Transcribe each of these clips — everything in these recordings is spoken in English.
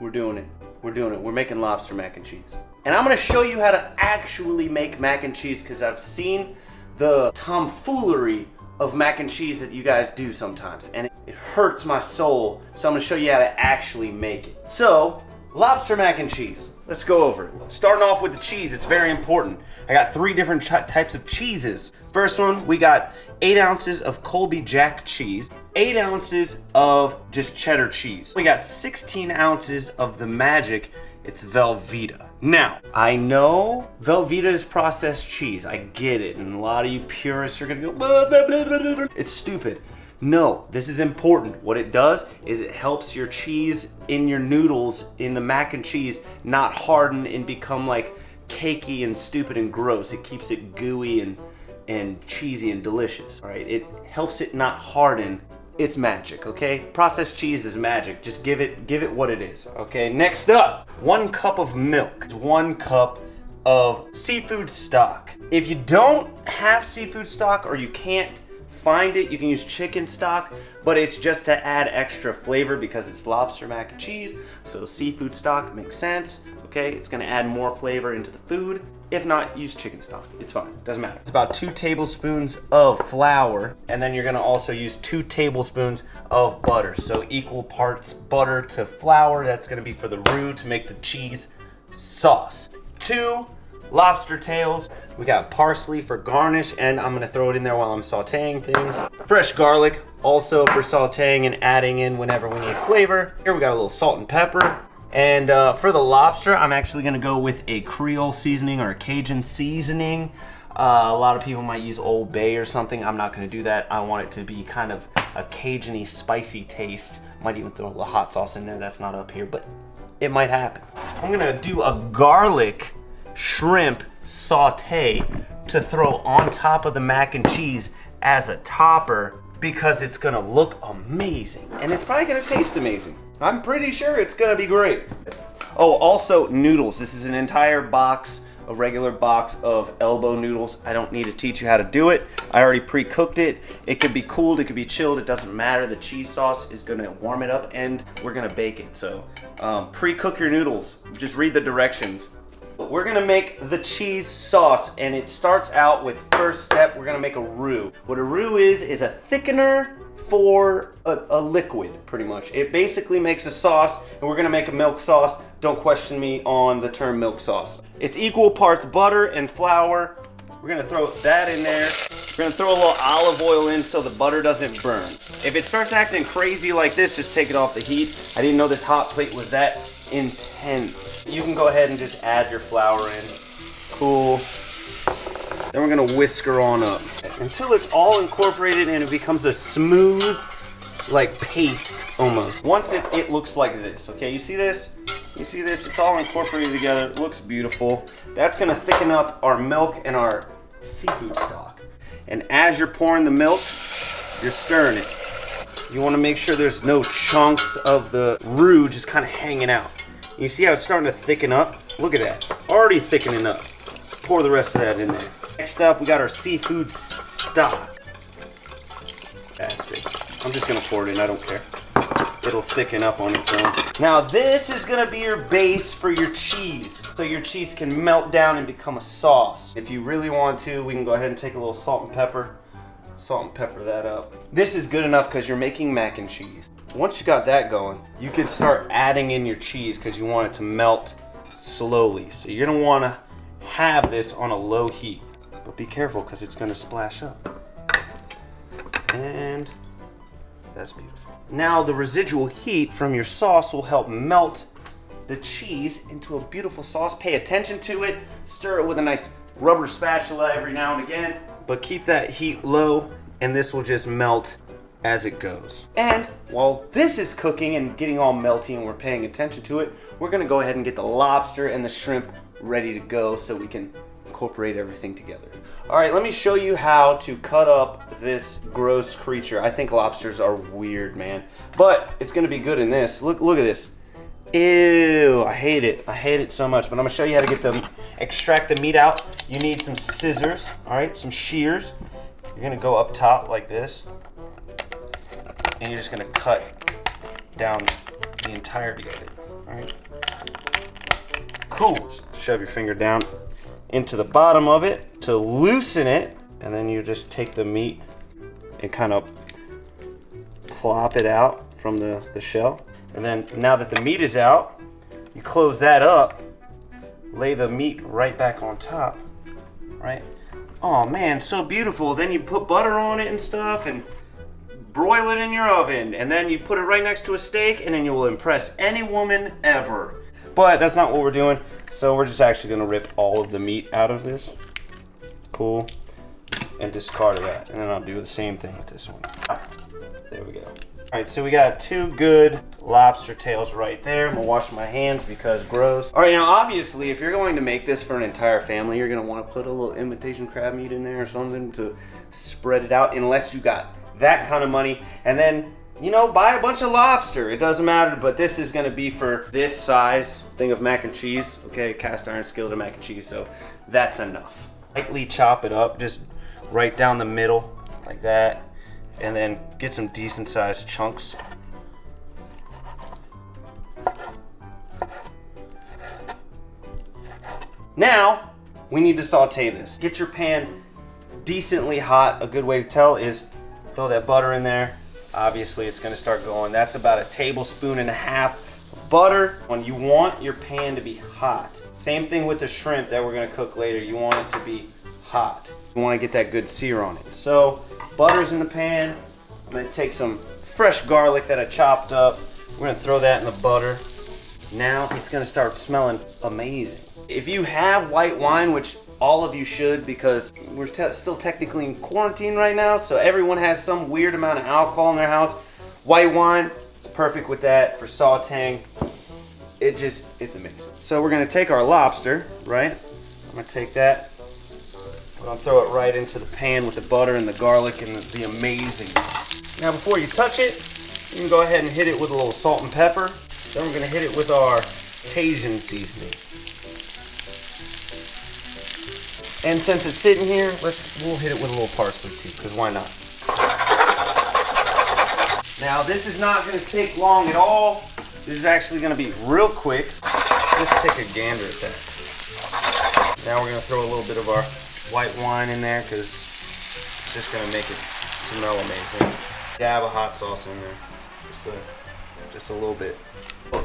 We're doing it. We're doing it. We're making lobster mac and cheese. And I'm gonna show you how to actually make mac and cheese because I've seen the tomfoolery of mac and cheese that you guys do sometimes. And it hurts my soul. So I'm gonna show you how to actually make it. So, lobster mac and cheese. Let's go over it. Starting off with the cheese, it's very important. I got 3 different types of cheeses. First one, we got 8 ounces of Colby Jack cheese, 8 ounces of just cheddar cheese. We got 16 ounces of the magic, it's Velveeta. Now, I know Velveeta is processed cheese, I get it, and a lot of you purists are gonna go, blah, blah, blah, blah, blah. It's stupid. No, this is important. What it does is it helps your cheese in your noodles in the mac and cheese not harden and become like cakey and stupid and gross. It keeps it gooey and cheesy and delicious. All right, it helps it not harden. It's magic, okay? Processed cheese is magic. Just give it what it is, okay? Next up, 1 cup of milk, 1 cup of seafood stock. If you don't have seafood stock or you can't find it, you can use chicken stock, but it's just to add extra flavor because it's lobster mac and cheese, so seafood stock makes sense, okay? It's gonna add more flavor into the food. If not, use chicken stock, it's fine, doesn't matter. It's about 2 tablespoons of flour, and then you're gonna also use 2 tablespoons of butter, so equal parts butter to flour. That's gonna be for the roux to make the cheese sauce. 2 lobster tails. We got parsley for garnish, and I'm gonna throw it in there while I'm sauteing things. Fresh garlic, also for sauteing and adding in whenever we need flavor. Here we got a little salt and pepper. And for the lobster, I'm actually gonna go with a Creole seasoning or a Cajun seasoning. A lot of people might use Old Bay or something. I'm not gonna do that. I want it to be kind of a Cajun-y, spicy taste. Might even throw a little hot sauce in there. That's not up here, but it might happen. I'm gonna do a garlic shrimp saute to throw on top of the mac and cheese as a topper because it's gonna look amazing and it's probably gonna taste amazing. I'm pretty sure it's gonna be great. Oh, also noodles. This is an entire box, a regular box of elbow noodles. I don't need to teach you how to do it. I already pre-cooked it. It could be cooled, it could be chilled, it doesn't matter. The cheese sauce is gonna warm it up and we're gonna bake it. So pre-cook your noodles. Just read the directions. We're gonna make the cheese sauce, and it starts out with, first step, we're gonna make a roux. What a roux is a thickener for a liquid, pretty much. It basically makes a sauce, and we're gonna make a milk sauce. Don't question me on the term milk sauce. It's equal parts butter and flour. We're gonna throw that in there. We're gonna throw a little olive oil in so the butter doesn't burn. If it starts acting crazy like this, just take it off the heat. I didn't know this hot plate was that intense. You can go ahead and just add your flour in. Cool. Then we're gonna whisk her on up until it's all incorporated and it becomes a smooth, like paste almost. Once it looks like this, okay? You see this? You see this? It's all incorporated together. It looks beautiful. That's gonna thicken up our milk and our seafood stock. And as you're pouring the milk, you're stirring it. You wanna make sure there's no chunks of the roux just kind of hanging out. You see how it's starting to thicken up? Look at that, already thickening up. Pour the rest of that in there. Next up, we got our seafood stock. Bastard. I'm just gonna pour it in, I don't care. It'll thicken up on its own. Now this is gonna be your base for your cheese. So your cheese can melt down and become a sauce. If you really want to, we can go ahead and take a little salt and pepper. Salt and pepper that up. This is good enough because you're making mac and cheese. Once you got that going, you can start adding in your cheese because you want it to melt slowly. So you're gonna wanna have this on a low heat, but be careful because it's gonna splash up. And that's beautiful. Now the residual heat from your sauce will help melt the cheese into a beautiful sauce. Pay attention to it. Stir it with a nice rubber spatula every now and again, but keep that heat low and this will just melt as it goes. And while this is cooking and getting all melty and we're paying attention to it, we're gonna go ahead and get the lobster and the shrimp ready to go so we can incorporate everything together. All right, let me show you how to cut up this gross creature. I think lobsters are weird, man, but it's gonna be good in this. Look at this. Ew, I hate it. I hate it so much, but I'm gonna show you how to get them, extract the meat out. You need some scissors, all right, some shears. You're gonna go up top like this, and you're just gonna cut down the entirety of it. All right. Cool. Shove your finger down into the bottom of it to loosen it, and then you just take the meat and kind of plop it out from the shell. And then now that the meat is out, you close that up, lay the meat right back on top, right? Oh man, so beautiful. Then you put butter on it and stuff and broil it in your oven, and then you put it right next to a steak, and then you will impress any woman ever. But that's not what we're doing, so we're just actually gonna rip all of the meat out of this. Cool. And discard that, and then I'll do the same thing with this one. There we go. All right, so we got 2 good lobster tails right there. I'm gonna wash my hands because gross. All right, now obviously, if you're going to make this for an entire family, you're gonna wanna put a little imitation crab meat in there or something to spread it out, unless you got that kind of money. And then, you know, buy a bunch of lobster. It doesn't matter, but this is gonna be for this size thing of mac and cheese. Okay, cast iron skillet of mac and cheese, so that's enough. Lightly chop it up, just right down the middle, like that. And then get some decent sized chunks. Now, we need to saute this. Get your pan decently hot. A good way to tell is throw that butter in there. Obviously, it's gonna start going. That's about a tablespoon and a half of butter. When you want your pan to be hot. Same thing with the shrimp that we're gonna cook later. You want it to be hot. You wanna get that good sear on it. So, butter's in the pan. I'm gonna take some fresh garlic that I chopped up. We're gonna throw that in the butter. Now, it's gonna start smelling amazing. If you have white wine, which all of you should, because we're still technically in quarantine right now, so everyone has some weird amount of alcohol in their house. White wine, it's perfect with that for sauteing. It's amazing. So we're gonna take our lobster, right? I'm gonna take that. We're gonna throw it right into the pan with the butter and the garlic and the amazingness. Now before you touch it, you can go ahead and hit it with a little salt and pepper. Then we're gonna hit it with our Cajun seasoning. And since it's sitting here, we'll hit it with a little parsley too, because why not? Now this is not gonna take long at all. This is actually gonna be real quick. Just take a gander at that. Now we're gonna throw a little bit of our white wine in there, because it's just gonna make it smell amazing. Dab of hot sauce in there, just a little bit.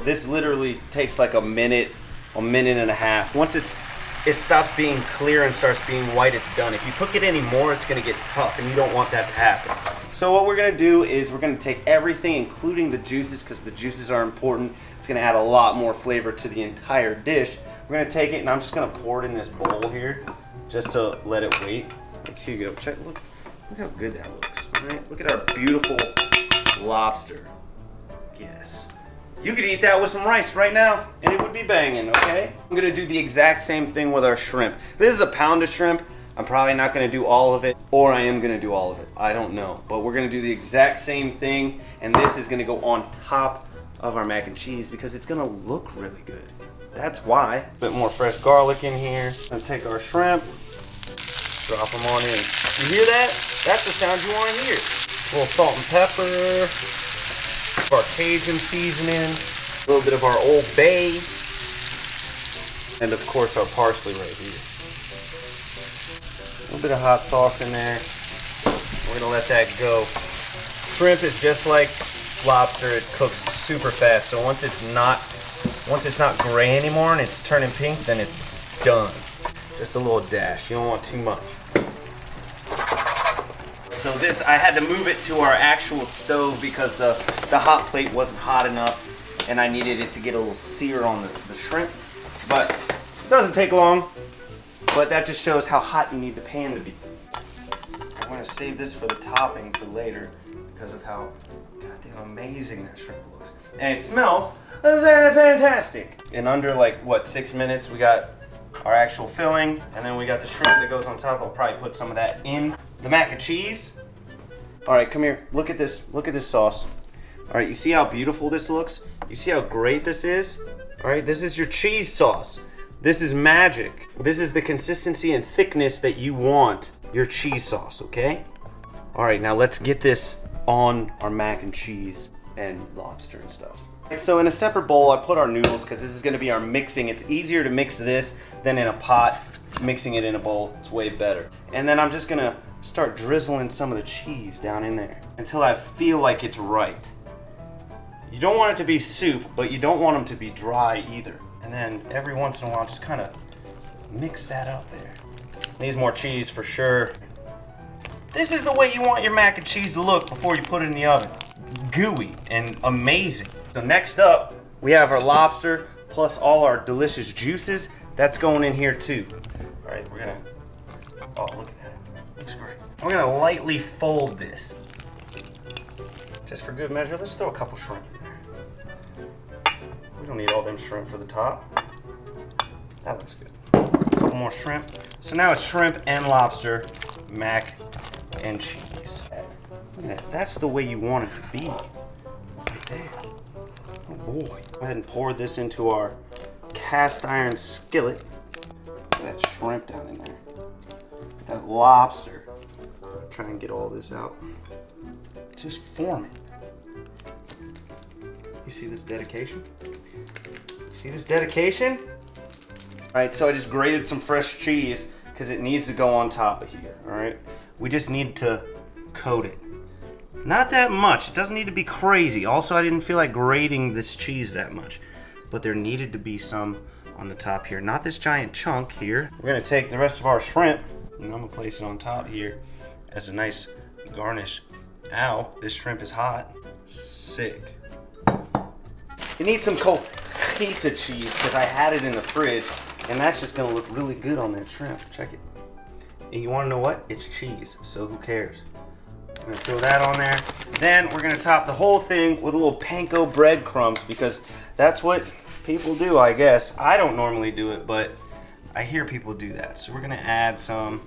This literally takes like a minute and a half. Once it stops being clear and starts being white, it's done. If you cook it anymore, it's gonna get tough, and you don't want that to happen. So what we're gonna do is we're gonna take everything, including the juices, because the juices are important. It's gonna add a lot more flavor to the entire dish. We're gonna take it, and I'm just gonna pour it in this bowl here, just to let it wait. Like, here you go, check, look how good that looks. All right, look at our beautiful lobster. Yes. You could eat that with some rice right now, and it would be banging, okay? I'm gonna do the exact same thing with our shrimp. This is a pound of shrimp. I'm probably not gonna do all of it, or I am gonna do all of it. I don't know, but we're gonna do the exact same thing, and this is gonna go on top of our mac and cheese because it's gonna look really good. That's why. A bit more fresh garlic in here. I'm gonna take our shrimp, drop them on in. You hear that? That's the sound you wanna hear. A little salt and pepper. Our Cajun seasoning, a little bit of our Old Bay, and of course our parsley right here. A little bit of hot sauce in there. We're gonna let that go. Shrimp is just like lobster; it cooks super fast. So once it's not gray anymore and it's turning pink, then it's done. Just a little dash. You don't want too much. So this, I had to move it to our actual stove because the hot plate wasn't hot enough, and I needed it to get a little sear on the shrimp. But it doesn't take long, but that just shows how hot you need the pan to be. I'm gonna save this for the topping for later because of how goddamn amazing that shrimp looks. And it smells fantastic. In under like, what, 6 minutes, we got our actual filling, and then we got the shrimp that goes on top. I'll probably put some of that in the mac and cheese. All right, come here. Look at this. Look at this sauce. All right, you see how beautiful this looks? You see how great this is? All right, this is your cheese sauce. This is magic. This is the consistency and thickness that you want your cheese sauce, okay? All right, now let's get this on our mac and cheese and lobster and stuff. So in a separate bowl, I put our noodles because this is going to be our mixing. It's easier to mix this than in a pot. Mixing it in a bowl, it's way better. And then I'm just going to start drizzling some of the cheese down in there until I feel like it's right. You don't want it to be soup, but you don't want them to be dry either. And then every once in a while, just kind of mix that up there. Needs more cheese for sure. This is the way you want your mac and cheese to look before you put it in the oven. Gooey and amazing. So next up, we have our lobster plus all our delicious juices. That's going in here too. All right, we're gonna, oh, look at that. Looks great. We're gonna lightly fold this. Just for good measure, let's throw a couple shrimp in there. We don't need all them shrimp for the top. That looks good. A couple more shrimp. So now it's shrimp and lobster, mac and cheese. Look at that. That's the way you want it to be. Right there. Oh boy. Go ahead and pour this into our cast iron skillet. Look at that shrimp down in there. That lobster. Try and get all this out. Just form it. You see this dedication? See this dedication? All right, so I just grated some fresh cheese because it needs to go on top of here, all right? We just need to coat it. Not that much, it doesn't need to be crazy. Also, I didn't feel like grating this cheese that much, but there needed to be some on the top here. Not this giant chunk here. We're gonna take the rest of our shrimp and I'm gonna place it on top here as a nice garnish. Ow, this shrimp is hot. Sick. You need some cold pizza cheese because I had it in the fridge and that's just gonna look really good on that shrimp. Check it. And you wanna know what? It's cheese, so who cares? I'm gonna throw that on there. Then we're gonna top the whole thing with a little panko breadcrumbs because that's what people do, I guess. I don't normally do it, but I hear people do that. So we're gonna add some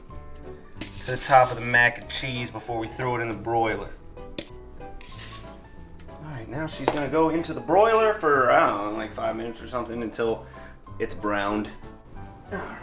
to the top of the mac and cheese before we throw it in the broiler. All right, now she's gonna go into the broiler for, I don't know, like 5 minutes or something until it's browned. All right.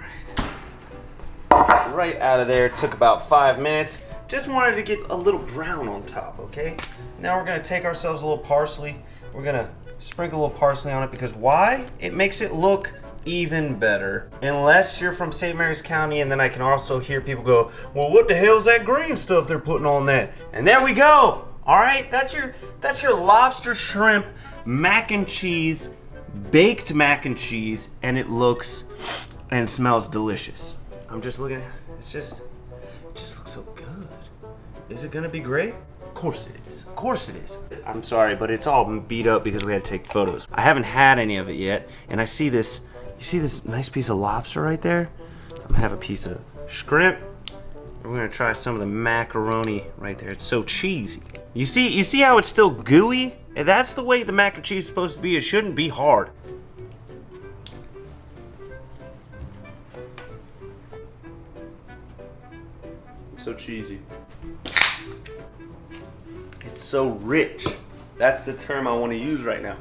Right out of there, it took about 5 minutes. Just wanted to get a little brown on top, okay? Now we're gonna take ourselves a little parsley. We're gonna sprinkle a little parsley on it because why? It makes it look even better. Unless you're from St. Mary's County, and then I can also hear people go, well, what the hell's that green stuff they're putting on that? And there we go. All right, that's your lobster shrimp mac and cheese, baked mac and cheese, and it looks and smells delicious. I'm just looking at it. It just looks so good. Is it gonna be great? Of course it is. Of course it is. I'm sorry, but it's all beat up because we had to take photos. I haven't had any of it yet, and I see this, you see this nice piece of lobster right there? I'm gonna have a piece of shrimp. We're gonna try some of the macaroni right there. It's so cheesy. You see how it's still gooey? And that's the way the mac and cheese is supposed to be. It shouldn't be hard. So cheesy. It's so rich. That's the term I want to use right now.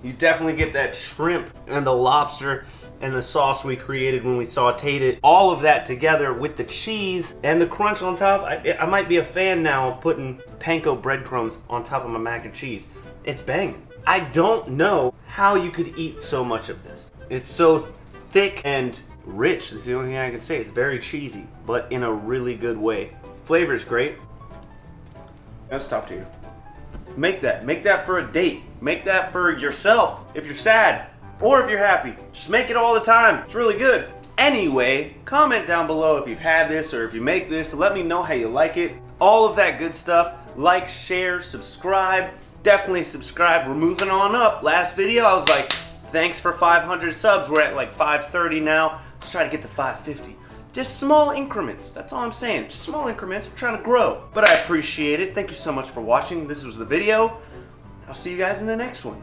You definitely get that shrimp and the lobster and the sauce we created when we sauteed it. All of that together with the cheese and the crunch on top. I might be a fan now of putting panko breadcrumbs on top of my mac and cheese. It's banging. I don't know how you could eat so much of this. It's so thick and rich. That's the only thing I can say. It's very cheesy, but in a really good way. Flavor's great. Let's stop here. Make that for a date. Make that for yourself if you're sad or if you're happy. Just make it all the time. It's really good. Anyway, comment down below if you've had this or if you make this. Let me know how you like it. All of that good stuff. Like, share, subscribe. Definitely subscribe. We're moving on up. Last video I was like, thanks for 500 subs. We're at like 530 now. Let's try to get to 550. Just small increments, that's all I'm saying. Just small increments, we're trying to grow. But I appreciate it. Thank you so much for watching. This was the video. I'll see you guys in the next one.